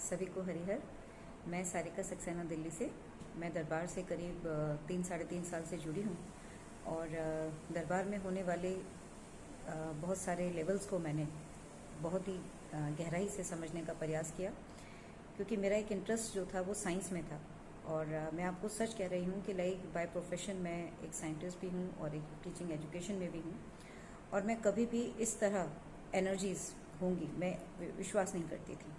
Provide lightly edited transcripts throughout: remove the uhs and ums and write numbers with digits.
सभी को हरिहर। मैं सारिका सक्सेना दिल्ली से। मैं दरबार से करीब 3 साढ़े 3 साल से जुड़ी हूँ और दरबार में होने वाले बहुत सारे लेवल्स को मैंने बहुत ही गहराई से समझने का प्रयास किया, क्योंकि मेरा एक इंटरेस्ट जो था वो साइंस में था। और मैं आपको सच कह रही हूँ कि लाइक बाय प्रोफेशन मैं एक साइंटिस्ट भी हूँ और एक टीचिंग एजुकेशन में भी हूँ। और मैं कभी भी इस तरह एनर्जीज होंगी मैं विश्वास नहीं करती थी।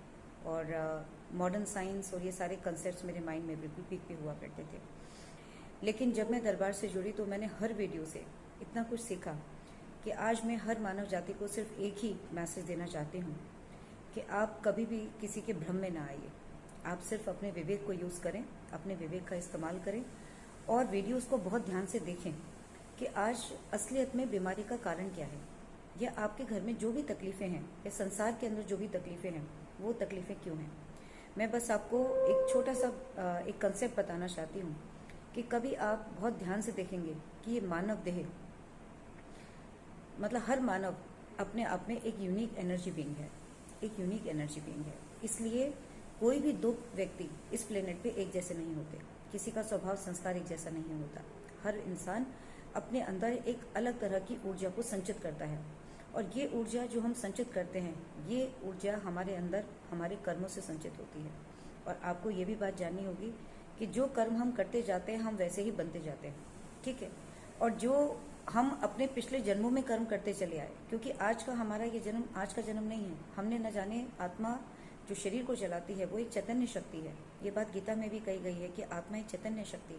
और मॉडर्न साइंस और ये सारे कंसेप्ट्स मेरे माइंड में बिल्कुल पीक पे हुआ करते थे। लेकिन जब मैं दरबार से जुड़ी तो मैंने हर वीडियो से इतना कुछ सीखा कि आज मैं हर मानव जाति को सिर्फ एक ही मैसेज देना चाहती हूँ कि आप कभी भी किसी के भ्रम में ना आइए। आप सिर्फ अपने विवेक को यूज़ करें, अपने विवेक का इस्तेमाल करें और वीडियोस को बहुत ध्यान से देखें कि आज असलियत में बीमारी का कारण क्या है, या आपके घर में जो भी तकलीफ़ें हैं या संसार के अंदर जो भी तकलीफ़ें हैं वो तकलीफ़ें क्यों हैं। मैं बस आपको एक छोटा सा एक कंसेप्ट बताना चाहती हूँ कि कभी आप बहुत ध्यान से देखेंगे कि ये मानव देह, मतलब हर मानव अपने आप में एक यूनिक एनर्जी बीइंग है, एक यूनिक एनर्जी बीइंग है। इसलिए कोई भी दो व्यक्ति इस प्लेनेट पे एक जैसे नहीं होते, किसी का स्वभाव संस्कार एक जैसा नहीं होता। हर इंसान अपने अंदर एक अलग तरह की ऊर्जा को संचित करता है और ये ऊर्जा जो हम संचित करते हैं, ये ऊर्जा हमारे अंदर हमारे कर्मों से संचित होती है। और आपको ये भी बात जाननी होगी कि जो कर्म हम करते जाते हैं हम वैसे ही बनते जाते हैं, ठीक है। और जो हम अपने पिछले जन्मों में कर्म करते चले आए, क्योंकि आज का हमारा ये जन्म आज का जन्म नहीं है। हमने न जाने आत्मा जो शरीर को चलाती है वो एक चैतन्य शक्ति है। ये बात गीता में भी कही गई है कि आत्मा एक चैतन्य शक्ति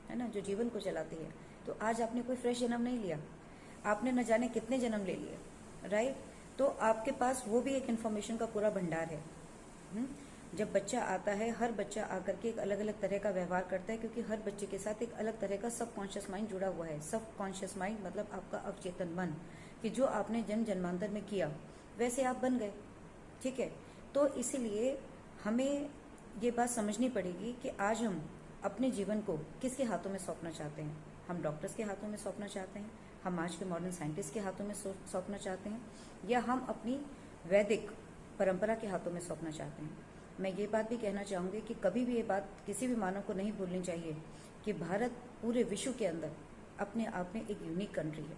है ना, जो जीवन को चलाती है। तो आज आपने कोई फ्रेश जन्म नहीं लिया, आपने न जाने कितने जन्म ले लिए, राइट। तो आपके पास वो भी एक इन्फॉर्मेशन का पूरा भंडार है। जब बच्चा आता है, हर बच्चा आकर के एक अलग अलग तरह का व्यवहार करता है, क्योंकि हर बच्चे के साथ एक अलग तरह का सब कॉन्शियस माइंड जुड़ा हुआ है। सब कॉन्शियस माइंड मतलब आपका अवचेतन मन, कि जो आपने जन्म जन्मांतर में किया वैसे आप बन गए, ठीक है। तो इसीलिए हमें ये बात समझनी पड़ेगी कि आज हम अपने जीवन को किसके हाथों में सौंपना चाहते हैं। हम डॉक्टर्स के हाथों में सौंपना चाहते हैं, हम आज के मॉडर्न साइंटिस्ट के हाथों में सौंपना चाहते हैं, या हम अपनी वैदिक परंपरा के हाथों में सौंपना चाहते हैं। मैं ये बात भी कहना चाहूँगी कि कभी भी ये बात किसी भी मानव को नहीं भूलनी चाहिए कि भारत पूरे विश्व के अंदर अपने आप में एक यूनिक कंट्री है।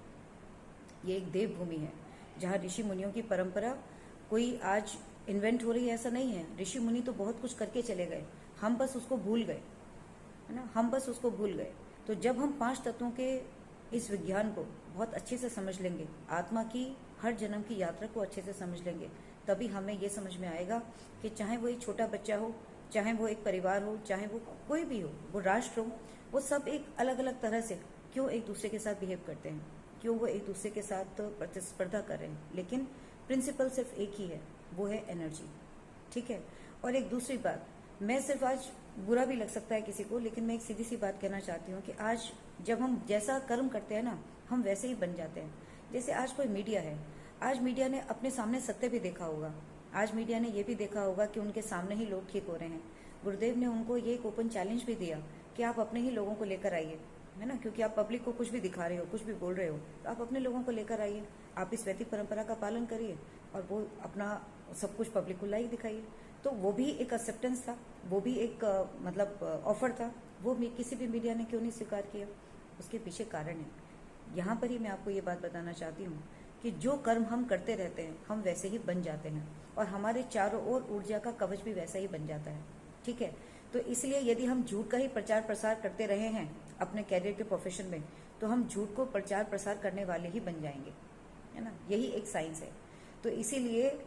ये एक देवभूमि है जहाँ ऋषि मुनियों की परंपरा कोई आज इन्वेंट हो रही है, ऐसा नहीं है। ऋषि मुनि तो बहुत कुछ करके चले गए, हम बस उसको भूल गए, है ना, हम बस उसको भूल गए। तो जब हम 5 तत्वों के इस विज्ञान को बहुत अच्छे से समझ लेंगे, आत्मा की हर जन्म की यात्रा को अच्छे से समझ लेंगे, तभी हमें ये समझ में आएगा कि चाहे वो एक छोटा बच्चा हो, चाहे वो एक परिवार हो, चाहे वो कोई भी हो, वो राष्ट्र हो, वो सब एक अलग अलग तरह से क्यों एक दूसरे के साथ बिहेव करते हैं, क्यों वो एक दूसरे के साथ प्रतिस्पर्धा कर रहे हैं, लेकिन प्रिंसिपल सिर्फ एक ही है, वो है एनर्जी, ठीक है। और एक दूसरी बात, मैं सिर्फ आज बुरा भी लग सकता है किसी को, लेकिन मैं एक सीधी सी बात कहना चाहती हूँ कि आज जब हम जैसा कर्म करते हैं ना, हम वैसे ही बन जाते हैं। जैसे आज कोई मीडिया है, आज मीडिया ने अपने सामने सत्य भी देखा होगा, आज मीडिया ने ये भी देखा होगा कि उनके सामने ही लोग ठीक हो रहे हैं। गुरुदेव ने उनको ये एक ओपन चैलेंज भी दिया कि आप अपने ही लोगों को लेकर आइए, है ना, क्योंकि आप पब्लिक को कुछ भी दिखा रहे हो, कुछ भी बोल रहे हो, तो आप अपने लोगों को लेकर आइए, आप इस वैदिक परंपरा का पालन करिए और वो अपना सब कुछ पब्लिक को लाइक दिखाइए। तो वो भी एक एक्सेप्टेंस था, वो भी एक मतलब ऑफर था, वो किसी भी मीडिया ने क्यों नहीं स्वीकार किया, उसके पीछे कारण है। यहाँ पर ही मैं आपको ये बात बताना चाहती हूँ कि जो कर्म हम करते रहते हैं हम वैसे ही बन जाते हैं, और हमारे चारों ओर ऊर्जा का कवच भी वैसा ही बन जाता है, ठीक है। तो इसलिए यदि हम झूठ का ही प्रचार प्रसार करते रहे हैं अपने कैरियर के प्रोफेशन में, तो हम झूठ को प्रचार प्रसार करने वाले ही बन जाएंगे, है ना, यही एक साइंस है। तो इसीलिए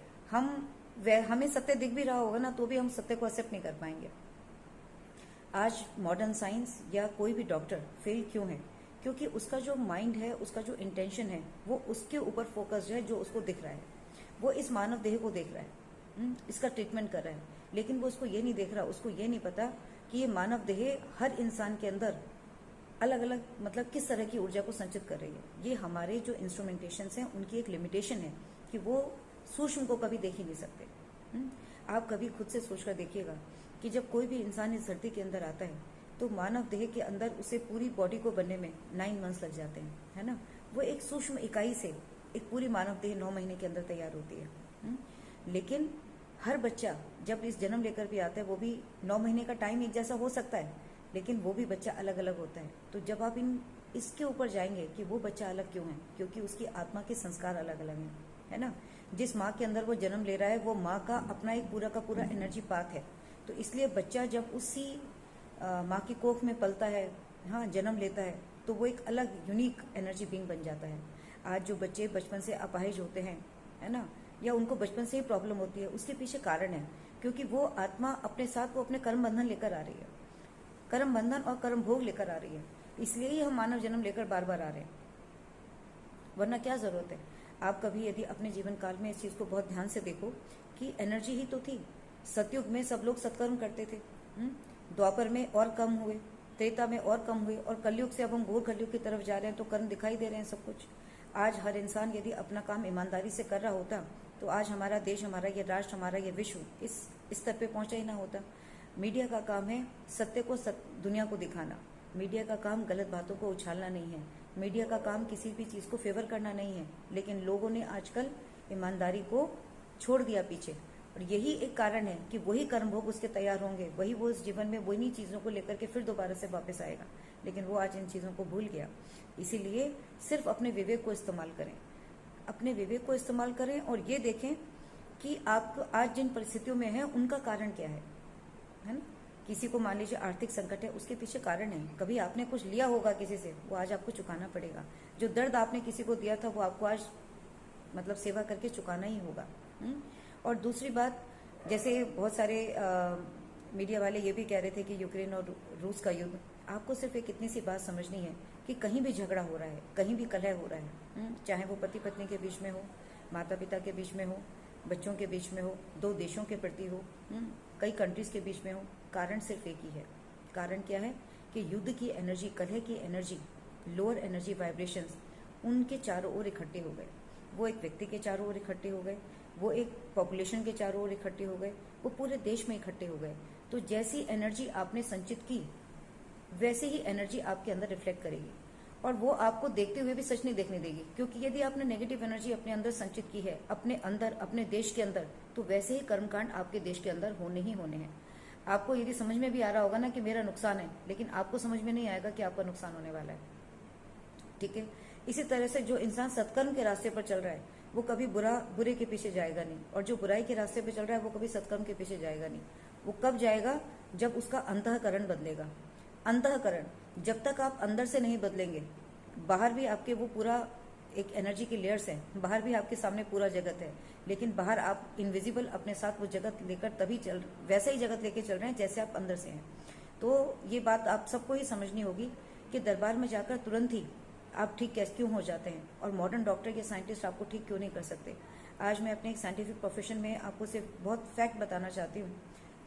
हमें सत्य दिख भी रहा होगा ना, तो भी हम सत्य को एक्सेप्ट नहीं कर पाएंगे। आज मॉडर्न साइंस या कोई भी डॉक्टर फेल क्यों है, क्योंकि उसका जो माइंड है, उसका जो इंटेंशन है, वो उसके ऊपर फोकस्ड है, जो उसको दिख रहा है, वो इस मानव देह को देख रहा है, इसका ट्रीटमेंट कर रहा है, लेकिन वो उसको ये नहीं देख रहा, उसको ये नहीं पता कि ये मानव देह हर इंसान के अंदर अलग अलग मतलब किस तरह की ऊर्जा को संचित कर रही है। ये हमारे जो इंस्ट्रूमेंटेशंस हैं उनकी एक लिमिटेशन है कि वो सूक्ष्म को कभी देख ही नहीं सकते। आप कभी खुद से सोचकर देखिएगा कि जब कोई भी इंसान इस धरती के अंदर आता है तो मानव देह के अंदर उसे पूरी बॉडी को बनने में 9 मंथ्स लग जाते हैं, है ना। वो एक सूक्ष्म इकाई से एक पूरी मानव देह 9 महीने के अंदर तैयार होती है। लेकिन हर बच्चा जब इस जन्म लेकर भी आता है, वो भी 9 महीने का टाइम एक जैसा हो सकता है, लेकिन वो भी बच्चा अलग अलग होता है। तो जब आप इसके ऊपर जाएंगे कि वो बच्चा अलग क्यों है, क्योंकि उसकी आत्मा के संस्कार अलग अलग हैं, है ना। जिस माँ के अंदर वो जन्म ले रहा है, वो माँ का अपना एक पूरा का पूरा एनर्जी पाथ है। तो इसलिए बच्चा जब उसी माँ की कोख में पलता है, हाँ, जन्म लेता है, तो वो एक अलग यूनिक एनर्जी बीइंग बन जाता है। आज जो बच्चे बचपन से अपाहिज होते हैं, है ना, या उनको बचपन से ही प्रॉब्लम होती है, उसके पीछे कारण है, क्योंकि वो आत्मा अपने साथ वो अपने कर्म बंधन लेकर आ रही है, कर्म बंधन और कर्म भोग लेकर आ रही है। इसलिए ही हम मानव जन्म लेकर बार बार आ रहे हैं, वरना क्या जरूरत है। आप कभी यदि अपने जीवन काल में इस चीज को बहुत ध्यान से देखो कि एनर्जी ही तो थी। सतयुग में सब लोग सत्कर्म करते थे, द्वापर में और कम हुए, त्रेता में और कम हुए, और कलयुग से अब हम घोर कलयुग की तरफ जा रहे हैं, तो कर्म दिखाई दे रहे हैं सब कुछ। आज हर इंसान यदि अपना काम ईमानदारी से कर रहा होता, तो आज हमारा देश, हमारा ये राष्ट्र, हमारा ये विश्व इस स्तर पे पहुंचा ही ना होता। मीडिया का काम है सत्य को दुनिया को दिखाना। मीडिया का काम गलत बातों को उछालना नहीं है। मीडिया का काम किसी भी चीज को फेवर करना नहीं है। लेकिन लोगों ने आजकल ईमानदारी को छोड़ दिया पीछे, और यही एक कारण है कि वही कर्म भोग उसके तैयार होंगे, वही वो इस जीवन में वही चीजों को लेकर के फिर दोबारा से वापस आएगा। लेकिन वो आज इन चीजों को भूल गया। इसीलिए सिर्फ अपने विवेक को इस्तेमाल करें, अपने विवेक को इस्तेमाल करें, और ये देखें कि आप आज जिन परिस्थितियों में हैं उनका कारण क्या है ना। किसी को मान लीजिए आर्थिक संकट है, उसके पीछे कारण है। कभी आपने कुछ लिया होगा किसी से, वो आज आपको चुकाना पड़ेगा। जो दर्द आपने किसी को दिया था, वो आपको आज मतलब सेवा करके चुकाना ही होगा। और दूसरी बात, जैसे बहुत सारे मीडिया वाले ये भी कह रहे थे कि यूक्रेन और रूस का युद्ध, आपको सिर्फ एक इतनी सी बात समझनी है कि कहीं भी झगड़ा हो रहा है, कहीं भी कलह हो रहा है, चाहे वो पति पत्नी के बीच में हो, माता पिता के बीच में हो, बच्चों के बीच में हो, दो देशों के प्रति हो, कई कंट्रीज के बीच में हो, कारण सिर्फ एक ही है। कारण क्या है कि युद्ध की एनर्जी, कलह की एनर्जी, लोअर एनर्जी वाइब्रेशंस उनके चारों ओर इकट्ठे हो गए। वो एक व्यक्ति के चारों ओर इकट्ठे हो गए, वो एक पॉपुलेशन के चारों ओर इकट्ठे हो गए, वो पूरे देश में इकट्ठे हो गए। तो जैसी एनर्जी आपने संचित की, वैसे ही एनर्जी आपके अंदर रिफ्लेक्ट करेगी, और वो आपको देखते हुए भी सच नहीं देखने देगी। क्योंकि यदि आपने नेगेटिव एनर्जी अपने अंदर संचित की है, अपने अंदर, अपने देश के अंदर, तो वैसे ही कर्मकांड आपके देश के अंदर होने ही होने हैं। आपको यदि समझ में भी आ रहा होगा ना कि मेरा नुकसान है, लेकिन आपको समझ में नहीं आएगा कि आपका नुकसान होने वाला है। ठीक है। इसी तरह से जो इंसान सत्कर्म के रास्ते पर चल रहा है, वो कभी बुरे के पीछे जाएगा नहीं, और जो बुराई के रास्ते पर चल रहा है, वो कभी सत्कर्म के पीछे जाएगा नहीं। वो कब जाएगा? जब उसका अंतःकरण बदलेगा। अंतःकरण, जब तक आप अंदर से नहीं बदलेंगे, बाहर भी आपके वो पूरा एक एनर्जी की लेयर्स हैं, बाहर भी आपके सामने पूरा जगत है, लेकिन बाहर आप इनविजिबल अपने साथ वो जगत लेकर तभी वैसा ही जगत लेके चल रहे हैं जैसे आप अंदर से हैं। तो ये बात आप सबको ही समझनी होगी कि दरबार में जाकर तुरंत ही आप ठीक क्यों हो जाते हैं, और मॉडर्न डॉक्टर या साइंटिस्ट आपको ठीक क्यों नहीं कर सकते। आज मैं अपने एक साइंटिफिक प्रोफेशन में आपको सिर्फ बहुत फैक्ट बताना चाहती हूँ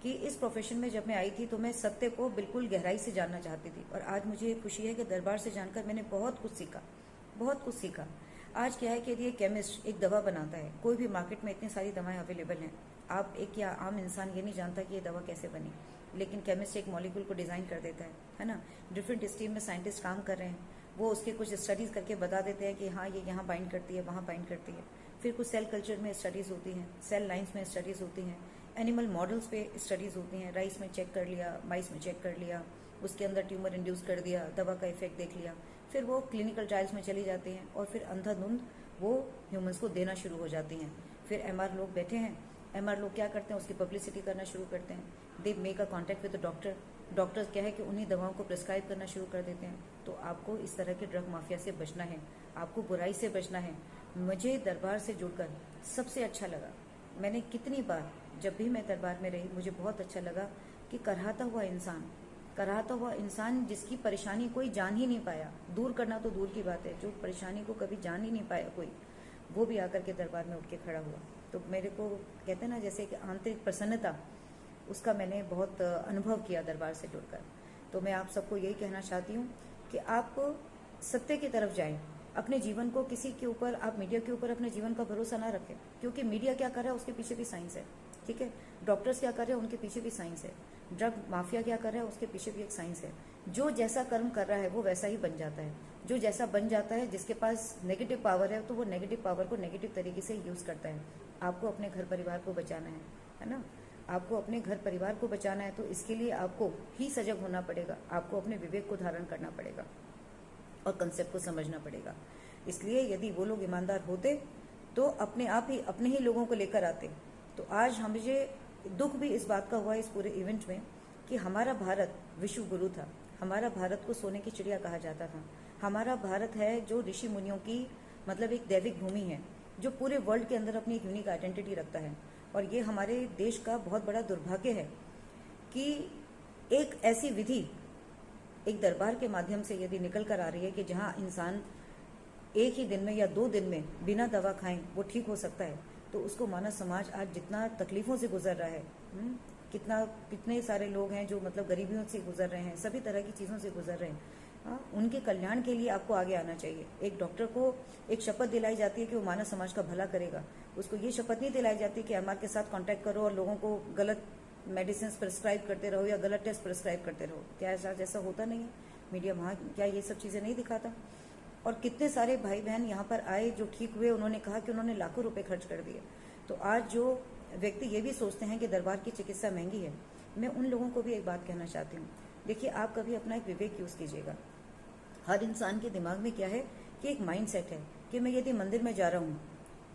कि इस प्रोफेशन में जब मैं आई थी, तो मैं सत्य को बिल्कुल गहराई से जानना चाहती थी, और आज मुझे खुशी है कि दरबार से जानकर मैंने बहुत कुछ सीखा, बहुत कुछ सीखा। आज क्या है कि यदि एक केमिस्ट एक दवा बनाता है, कोई भी मार्केट में इतनी सारी दवाएं अवेलेबल हैं, आप एक या आम इंसान ये नहीं जानता कि ये दवा कैसे बनी, लेकिन केमिस्ट एक मॉलिक्यूल को डिजाइन कर देता है ना। डिफरेंट स्ट्रीम में साइंटिस्ट काम कर रहे हैं, वो उसके कुछ स्टडीज करके बता देते हैं कि हाँ ये यहाँ बाइंड करती है, वहाँ बाइंड करती है। फिर कुछ सेल कल्चर में स्टडीज होती हैं, सेल लाइन्स में स्टडीज होती हैं, एनिमल मॉडल्स पे स्टडीज होती हैं, राइस में चेक कर लिया, माइस में चेक कर लिया, उसके अंदर ट्यूमर इंड्यूस कर दिया, दवा का इफेक्ट देख लिया, फिर वो क्लिनिकल ट्रायल्स में चली जाती हैं, और फिर अंधाधुंध वो ह्यूमंस को देना शुरू हो जाती हैं। फिर एमआर लोग बैठे हैं, एमआर लोग क्या करते हैं, उसकी पब्लिसिटी करना शुरू करते हैं। They make a contact with the doctor, doctors क्या है कि उन्हीं दवाओं को प्रिस्क्राइब करना शुरू कर देते हैं। तो आपको इस तरह के ड्रग माफिया से बचना है, आपको बुराई से बचना है। मुझे दरबार से जुड़कर सबसे अच्छा लगा, मैंने कितनी बार जब भी मैं दरबार में रही, मुझे बहुत अच्छा लगा कि कराहता हुआ इंसान जिसकी परेशानी कोई जान ही नहीं पाया, दूर करना तो दूर की बात है, जो परेशानी को कभी जान ही नहीं पाया कोई, वो भी आकर के दरबार में उठ के खड़ा हुआ। तो मेरे को कहते हैं ना जैसे कि आंतरिक प्रसन्नता, उसका मैंने बहुत अनुभव किया दरबार से जुड़कर। तो मैं आप सबको यही कहना चाहती हूँ कि आप सत्य की तरफ जाएं, अपने जीवन को किसी के ऊपर, आप मीडिया के ऊपर अपने जीवन का भरोसा ना रखें, क्योंकि मीडिया क्या कर रहा है उसके पीछे भी साइंस है। ठीक है, डॉक्टर्स क्या कर रहे हैं उनके पीछे भी साइंस है, ड्रग माफिया क्या कर रहा है उसके पीछे भी एक साइंस है। जो जैसा कर्म कर रहा है वो वैसा ही बन जाता है, जो जैसा बन जाता है, जिसके पास नेगेटिव पावर है तो वो नेगेटिव पावर को नेगेटिव तरीके से यूज करता है। आपको अपने घर परिवार को बचाना है, है ना। आपको अपने घर परिवार को बचाना है तो इसके लिए आपको ही सजग होना पड़ेगा, आपको अपने विवेक को धारण करना पड़ेगा और कंसेप्ट को समझना पड़ेगा। इसलिए यदि वो लोग ईमानदार होते तो अपने आप ही अपने ही लोगों को लेकर आते। तो आज मुझे दुख भी इस बात का हुआ इस पूरे इवेंट में कि हमारा भारत विश्व गुरु था, हमारा भारत को सोने की चिड़िया कहा जाता था। हमारा भारत है जो ऋषि मुनियों की मतलब एक दैविक भूमि है, जो पूरे वर्ल्ड के अंदर अपनी एक यूनिक आइडेंटिटी रखता है। और ये हमारे देश का बहुत बड़ा दुर्भाग्य है कि एक ऐसी विधि एक दरबार के माध्यम से यदि निकल कर आ रही है कि जहां इंसान एक ही दिन में या 2 दिन में बिना दवा खाएं वो ठीक हो सकता है, तो उसको मानव समाज आज जितना तकलीफों से गुजर रहा है, कितने सारे लोग हैं जो मतलब गरीबियों से गुजर रहे हैं, सभी तरह की चीज़ों से गुजर रहे हैं। उनके कल्याण के लिए आपको आगे आना चाहिए। एक डॉक्टर को एक शपथ दिलाई जाती है कि वो मानव समाज का भला करेगा, उसको ये शपथ नहीं दिलाई जाती कि एमआर के साथ कांटेक्ट करो और लोगों को गलत मेडिसिन प्रिस्क्राइब करते रहो या गलत टेस्ट प्रिस्क्राइब करते रहो। क्या ऐसा होता नहीं है? मीडिया वहाँ क्या ये सब चीज़ें नहीं दिखाता? और कितने सारे भाई बहन यहाँ पर आए जो ठीक हुए, उन्होंने कहा कि उन्होंने लाखों रुपए खर्च कर दिए। तो आज जो व्यक्ति ये भी सोचते हैं कि दरबार की चिकित्सा महंगी है, मैं उन लोगों को भी एक बात कहना चाहती हूँ। देखिए, आप कभी अपना एक विवेक यूज़ कीजिएगा। हर इंसान के दिमाग में क्या है कि एक माइंड सेट है कि मैं यदि मंदिर में जा रहा हूँ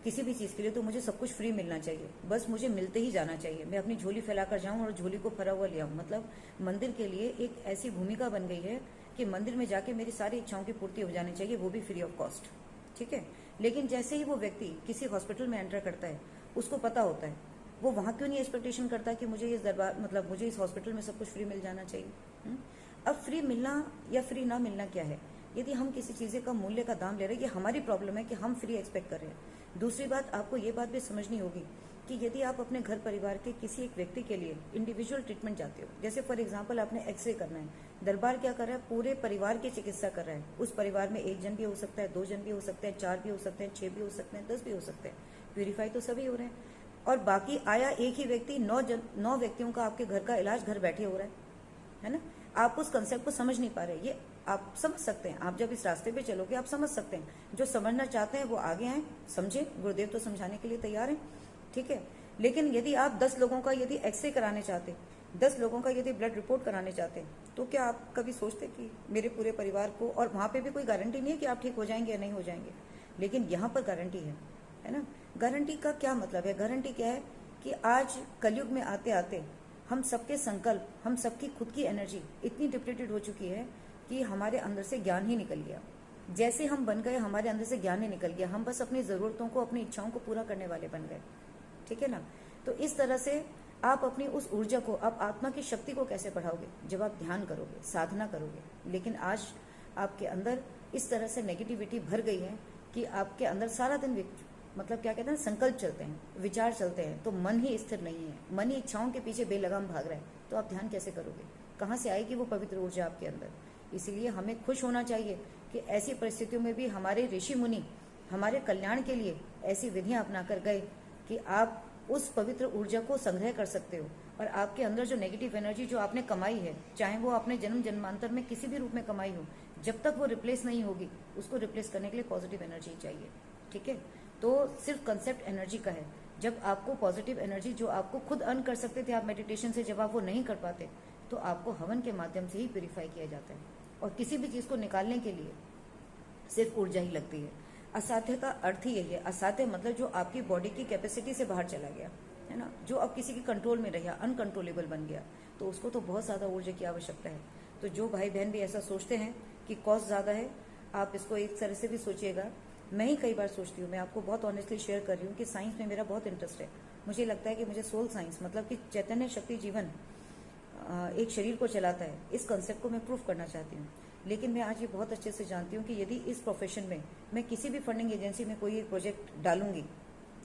किसी भी चीज़ के लिए तो मुझे सब कुछ फ्री मिलना चाहिए, बस मुझे मिलते ही जाना चाहिए। मैं अपनी झोली फैलाकर जाऊँ और झोली को भरा हुआ ले आऊँ। मतलब मंदिर के लिए एक ऐसी भूमिका बन गई है कि मंदिर में जाके मेरी सारी इच्छाओं की पूर्ति हो जानी चाहिए, वो भी फ्री ऑफ कॉस्ट। ठीक है, लेकिन जैसे ही वो व्यक्ति किसी हॉस्पिटल में एंटर करता है, उसको पता होता है, वो वहाँ क्यों नहीं एक्सपेक्टेशन करता कि मुझे इस दरबार मतलब मुझे इस हॉस्पिटल में सब कुछ फ्री मिल जाना चाहिए। अब फ्री मिलना या फ्री ना मिलना क्या है? यदि हम किसी चीज़ का मूल्य का दाम ले रहे हैं, ये हमारी प्रॉब्लम है कि हम फ्री एक्सपेक्ट कर रहे हैं। दूसरी बात, आपको ये बात भी समझनी होगी कि यदि आप अपने घर परिवार के किसी एक व्यक्ति के लिए इंडिविजुअल ट्रीटमेंट जाते हो, जैसे फॉर एग्जांपल आपने एक्सरे करना है, दरबार क्या कर रहा है? पूरे परिवार की चिकित्सा कर रहा है। उस परिवार में 1 जन भी हो सकता है, 2 जन भी हो सकते हैं, 4 भी हो सकते हैं, 6 भी हो सकते हैं, 10 भी हो सकते हैं। प्यूरिफाई तो सभी हो रहे हैं। और बाकी आया एक ही व्यक्ति, 9 व्यक्तियों का आपके घर का इलाज घर बैठे हो रहा है ना। आप उस कंसेप्ट को समझ नहीं पा रहे। ये आप समझ सकते हैं, आप जब इस रास्ते पे चलोगे आप समझ सकते हैं। जो समझना चाहते हैं वो आगे आए, समझे। गुरुदेव तो समझाने के लिए तैयार हैं, ठीक है। लेकिन यदि आप 10 लोगों का यदि एक्सरे कराने चाहते, 10 लोगों का यदि ब्लड रिपोर्ट कराने चाहते, तो क्या आप कभी सोचते कि मेरे पूरे परिवार को, और वहाँ पे भी कोई गारंटी नहीं है कि आप ठीक हो जाएंगे या नहीं हो जाएंगे, लेकिन यहाँ पर गारंटी है ना। गारंटी का क्या मतलब है? गारंटी क्या है कि आज कलयुग में आते आते हम सबके संकल्प, हम सबकी खुद की एनर्जी इतनी डिप्लीटेड हो चुकी है कि हमारे अंदर से ज्ञान ही निकल गया। जैसे हम बन गए, हमारे अंदर से ज्ञान ही निकल गया। हम बस अपनी ज़रूरतों को, अपनी इच्छाओं को पूरा करने वाले बन गए, ठीक है ना। तो इस तरह से आप अपनी उस ऊर्जा को, आप आत्मा की शक्ति को कैसे बढ़ाओगे? जब आप ध्यान करोगे, साधना करोगे। लेकिन आज आपके अंदर इस तरह से नेगेटिविटी भर गई है कि आपके अंदर सारा दिन मतलब क्या कहते हैं, संकल्प चलते हैं, विचार चलते हैं, तो मन ही स्थिर नहीं है। मन ही इच्छाओं के पीछे बेलगाम भाग रहा है, तो आप ध्यान कैसे करोगे? कहाँ से आएगी वो पवित्र ऊर्जा आपके अंदर? इसीलिए हमें खुश होना चाहिए कि ऐसी परिस्थितियों में भी हमारे ऋषि मुनि हमारे कल्याण के लिए ऐसी विधियां अपनाकर गए कि आप उस पवित्र ऊर्जा को संग्रह कर सकते हो। और आपके अंदर जो नेगेटिव एनर्जी जो आपने कमाई है, चाहे वो आपने जन्म जन्मांतर में किसी भी रूप में कमाई हो, जब तक वो रिप्लेस नहीं होगी, उसको रिप्लेस करने के लिए पॉजिटिव एनर्जी चाहिए, ठीक है। तो सिर्फ कंसेप्ट एनर्जी का है। जब आपको पॉजिटिव एनर्जी जो आपको खुद अर्न कर सकते थे आप मेडिटेशन से, जब आप वो नहीं कर पाते, तो आपको हवन के माध्यम से ही प्यूरिफाई किया जाता है। और किसी भी चीज़ को निकालने के लिए सिर्फ ऊर्जा ही लगती है। असाध्य का अर्थ ही यही है। असाध्य मतलब जो आपकी बॉडी की कैपेसिटी से बाहर चला गया, है ना, जो अब किसी के कंट्रोल में रहा, अनकंट्रोलेबल बन गया, तो उसको तो बहुत ज़्यादा ऊर्जा की आवश्यकता है। तो जो भाई बहन भी ऐसा सोचते हैं कि कॉस्ट ज़्यादा है, आप इसको एक तरह से भी सोचिएगा। मैं ही कई बार सोचती हूँ, मैं आपको बहुत ऑनेस्टली शेयर कर रही हूँ कि साइंस में मेरा बहुत इंटरेस्ट है। मुझे लगता है कि मुझे सोल साइंस मतलब कि चैतन्य शक्ति जीवन एक शरीर को चलाता है, इस कंसेप्ट को मैं प्रूफ करना चाहती हूँ। लेकिन मैं आज ये बहुत अच्छे से जानती हूँ कि यदि इस प्रोफेशन में मैं किसी भी फंडिंग एजेंसी में कोई एक प्रोजेक्ट डालूंगी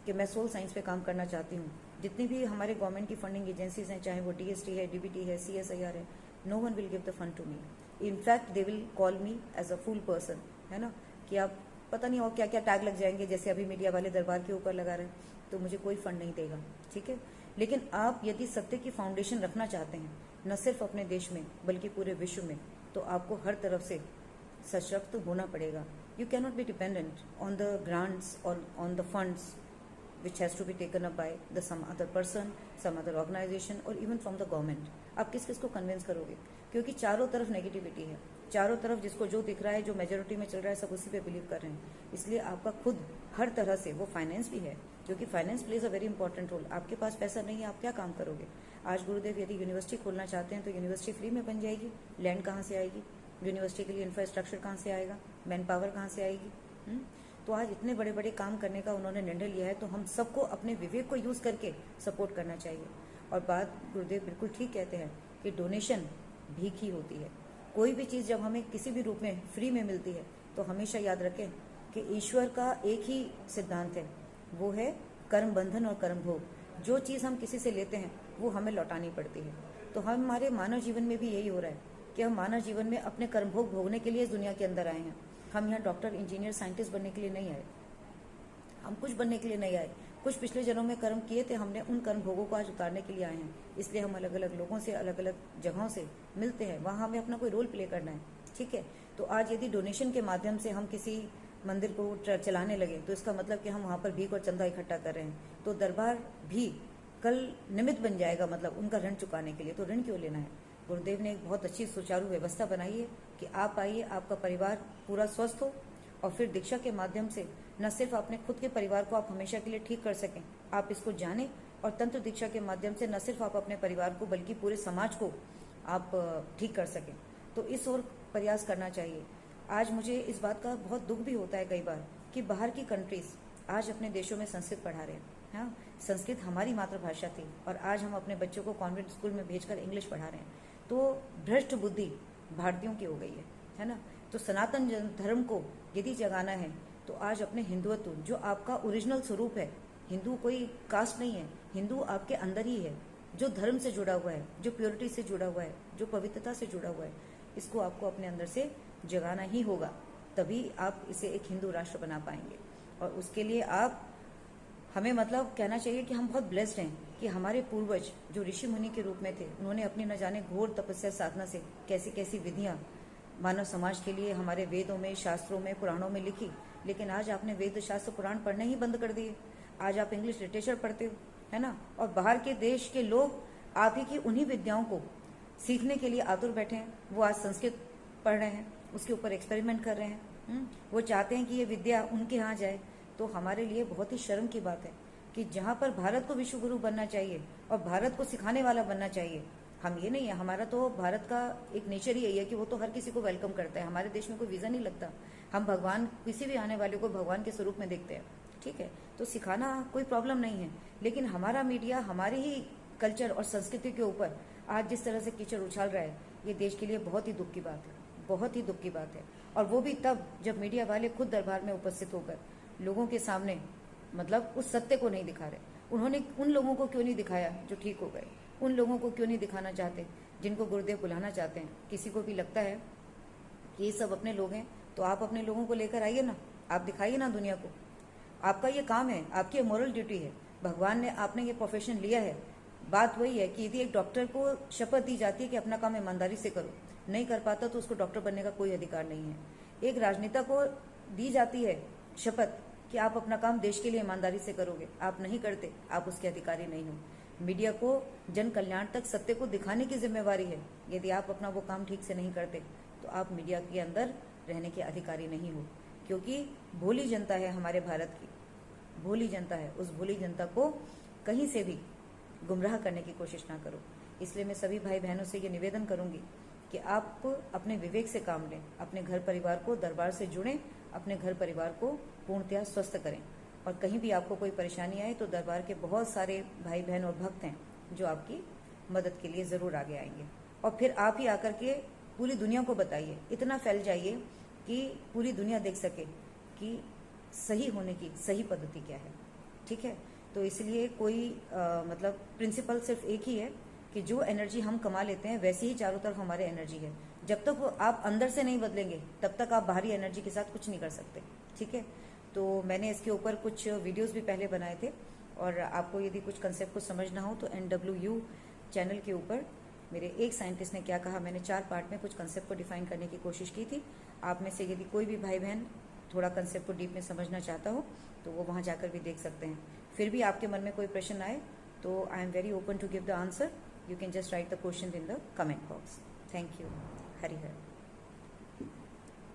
कि मैं सोल साइंस पे काम करना चाहती हूँ, जितनी भी हमारे गवर्नमेंट की फंडिंग एजेंसीज हैं, चाहे वो DST है, DBT है, CSIR है, no one will give the fund to me. In fact they will call me as a fool person, है ना, कि आप पता नहीं और क्या क्या टैग लग जाएंगे, जैसे अभी मीडिया वाले दरबार के ऊपर लगा रहे हैं, तो मुझे कोई फंड नहीं देगा, ठीक है। लेकिन आप यदि सत्य की फाउंडेशन रखना चाहते हैं, न सिर्फ अपने देश में बल्कि पूरे विश्व में, तो आपको हर तरफ से सशक्त होना पड़ेगा। You can not be dependent on the grants और on the funds, which has to be taken up by the some other person, some other organization or even from the government. आप किस किस को कन्विंस करोगे? क्योंकि चारों तरफ negativity है, चारों तरफ जिसको जो दिख रहा है, जो मेजोरिटी में चल रहा है, सब उसी पे बिलीव कर रहे हैं। इसलिए आपका खुद हर तरह से, वो फाइनेंस भी है, क्योंकि finance plays a very important role. आपके पास पैसा नहीं है, आप क्या काम करोगे? आज गुरुदेव यदि यूनिवर्सिटी खोलना चाहते हैं तो यूनिवर्सिटी फ्री में बन जाएगी, लैंड कहाँ से आएगी? यूनिवर्सिटी के लिए इंफ्रास्ट्रक्चर कहाँ से आएगा? मैन पावर कहाँ से आएगी? तो आज इतने बड़े बड़े काम करने का उन्होंने निर्णय लिया है, तो हम सबको अपने विवेक को यूज करके सपोर्ट करना चाहिए। और बात गुरुदेव बिल्कुल ठीक कहते हैं कि डोनेशन भीख ही होती है। कोई भी चीज़ जब हमें किसी भी रूप में फ्री में मिलती है तो हमेशा याद रखें कि ईश्वर का एक ही सिद्धांत है, वो है कर्म बंधन और कर्म भोग। जो चीज़ हम किसी से लेते हैं वो हमें लौटानी पड़ती है। तो हमारे मानव जीवन में भी यही हो रहा है कि हम मानव जीवन में अपने कर्म भोग भोगने के लिए इस दुनिया के अंदर आए हैं। हम यहाँ डॉक्टर, इंजीनियर, साइंटिस्ट बनने के लिए नहीं आए, हम कुछ बनने के लिए नहीं आए। कुछ पिछले जन्मों में कर्म किए थे हमने, उन कर्म भोगों को आज उतारने के लिए आए हैं। इसलिए हम अलग अलग लोगों से, अलग अलग जगहों से मिलते हैं, वहाँ हमें अपना कोई रोल प्ले करना है, ठीक है। तो आज यदि डोनेशन के माध्यम से हम किसी मंदिर को चलाने लगे तो इसका मतलब कि हम वहाँ पर भीख और चंदा इकट्ठा कर रहे हैं। तो दरबार भी कल निमित्त बन जाएगा, मतलब उनका ऋण चुकाने के लिए। तो ऋण क्यों लेना है? गुरुदेव ने एक बहुत अच्छी सुचारू व्यवस्था बनाई है कि आप आइए, आपका परिवार पूरा स्वस्थ हो, और फिर दीक्षा के माध्यम से न सिर्फ अपने खुद के परिवार को आप हमेशा के लिए ठीक कर सकें, आप इसको जानें, और तंत्र दीक्षा के माध्यम से न सिर्फ आप अपने परिवार को बल्कि पूरे समाज को आप ठीक कर सकें। तो इस ओर प्रयास करना चाहिए। आज मुझे इस बात का बहुत दुख भी होता है कई बार कि बाहर की कंट्रीज आज अपने देशों में संस्कृत पढ़ा रहे हैं। हाँ, संस्कृत हमारी मातृभाषा थी और आज हम अपने बच्चों को कॉन्वेंट स्कूल में भेजकर इंग्लिश पढ़ा रहे हैं। तो भ्रष्ट बुद्धि भारतीयों की हो गई है ना। तो सनातन धर्म को यदि जगाना है तो आज अपने हिंदुत्व, जो आपका ओरिजिनल स्वरूप है, हिंदू कोई कास्ट नहीं है, हिंदू आपके अंदर ही है, जो धर्म से जुड़ा हुआ है, जो प्योरिटी से जुड़ा हुआ है, जो पवित्रता से जुड़ा हुआ है, इसको आपको अपने अंदर से जगाना ही होगा। तभी आप इसे एक हिंदू राष्ट्र बना पाएंगे। और उसके लिए आप हमें मतलब कहना चाहिए कि हम बहुत ब्लेस्ड हैं कि हमारे पूर्वज जो ऋषि मुनि के रूप में थे, उन्होंने अपनी न जाने घोर तपस्या साधना से कैसी कैसी विधियां मानव समाज के लिए हमारे वेदों में, शास्त्रों में, पुराणों में लिखी। लेकिन आज आपने वेद, शास्त्र, पुराण पढ़ने ही बंद कर दिए। आज आप इंग्लिश लिटरेचर पढ़ते हो, है ना। और बाहर के देश के लोग आप ही की उन्हीं विद्याओं को सीखने के लिए आतुर बैठे हैं। वो आज संस्कृत पढ़ रहे हैं, उसके ऊपर एक्सपेरिमेंट कर रहे हैं। वो चाहते हैं कि ये विद्या उनके यहाँ जाए। तो हमारे लिए बहुत ही शर्म की बात है कि जहाँ पर भारत को विश्व गुरु बनना चाहिए और भारत को सिखाने वाला बनना चाहिए, हम ये नहीं है। हमारा तो भारत का एक नेचर ही यही है कि वो तो हर किसी को वेलकम करता है। हमारे देश में कोई वीज़ा नहीं लगता। हम भगवान, किसी भी आने वाले को भगवान के स्वरूप में देखते हैं, ठीक है। तो सिखाना कोई प्रॉब्लम नहीं है, लेकिन हमारा मीडिया हमारे ही कल्चर और संस्कृति के ऊपर आज जिस तरह से कीचड़ उछाल रहा है, ये देश के लिए बहुत ही दुख की बात है, बहुत ही दुख की बात है। और वो भी तब जब मीडिया वाले खुद दरबार में उपस्थित होकर लोगों के सामने मतलब उस सत्य को नहीं दिखा रहे। उन्होंने उन लोगों को क्यों नहीं दिखाया जो ठीक हो गए? उन लोगों को क्यों नहीं दिखाना चाहते जिनको गुरुदेव बुलाना चाहते हैं? किसी को भी लगता है कि ये सब अपने लोग हैं, तो आप अपने लोगों को लेकर आइए ना, आप दिखाइए ना दुनिया को। आपका ये काम है, आपकी मोरल ड्यूटी है। भगवान ने, आपने ये प्रोफेशन लिया है। बात वही है कि यदि एक डॉक्टर को शपथ दी जाती है कि अपना काम ईमानदारी से करो, नहीं कर पाता तो उसको डॉक्टर बनने का कोई अधिकार नहीं है। एक राजनेता को दी जाती है शपथ कि आप अपना काम देश के लिए ईमानदारी से करोगे, आप नहीं करते, आप उसके अधिकारी नहीं हो। मीडिया को जन कल्याण तक सत्य को दिखाने की जिम्मेवारी है। यदि आप अपना वो काम ठीक से नहीं करते तो आप मीडिया के अंदर रहने के अधिकारी नहीं हो, क्योंकि भोली जनता है हमारे भारत की, भोली जनता है। उस भोली जनता को कहीं से भी गुमराह करने की कोशिश ना करो। इसलिए मैं सभी भाई बहनों से ये निवेदन करूंगी कि आप अपने विवेक से काम लें, अपने घर परिवार को दरबार से जुड़ें, अपने घर परिवार को पूर्णतया स्वस्थ करें। और कहीं भी आपको कोई परेशानी आए तो दरबार के बहुत सारे भाई बहन और भक्त हैं जो आपकी मदद के लिए ज़रूर आगे आएंगे। और फिर आप ही आकर के पूरी दुनिया को बताइए, इतना फैल जाइए कि पूरी दुनिया देख सके कि सही होने की सही पद्धति क्या है, ठीक है। तो इसलिए कोई मतलब प्रिंसिपल सिर्फ एक ही है कि जो एनर्जी हम कमा लेते हैं वैसी ही चारों तरफ हमारे एनर्जी है। जब तक वो आप अंदर से नहीं बदलेंगे तब तक आप बाहरी एनर्जी के साथ कुछ नहीं कर सकते, ठीक है। तो मैंने इसके ऊपर कुछ वीडियोस भी पहले बनाए थे, और आपको यदि कुछ कंसेप्ट को समझना हो तो NWU चैनल के ऊपर मेरे एक साइंटिस्ट ने क्या कहा, मैंने 4 पार्ट में कुछ कंसेप्ट को डिफाइन करने की कोशिश की थी। आप में से यदि कोई भी भाई बहन थोड़ा कंसेप्ट को डीप में समझना चाहता हो तो वो वहाँ जाकर भी देख सकते हैं। फिर भी आपके मन में कोई प्रश्न आए तो I am very open to give the answer. You can just write the question in the comment box. Thank you. Hari Har.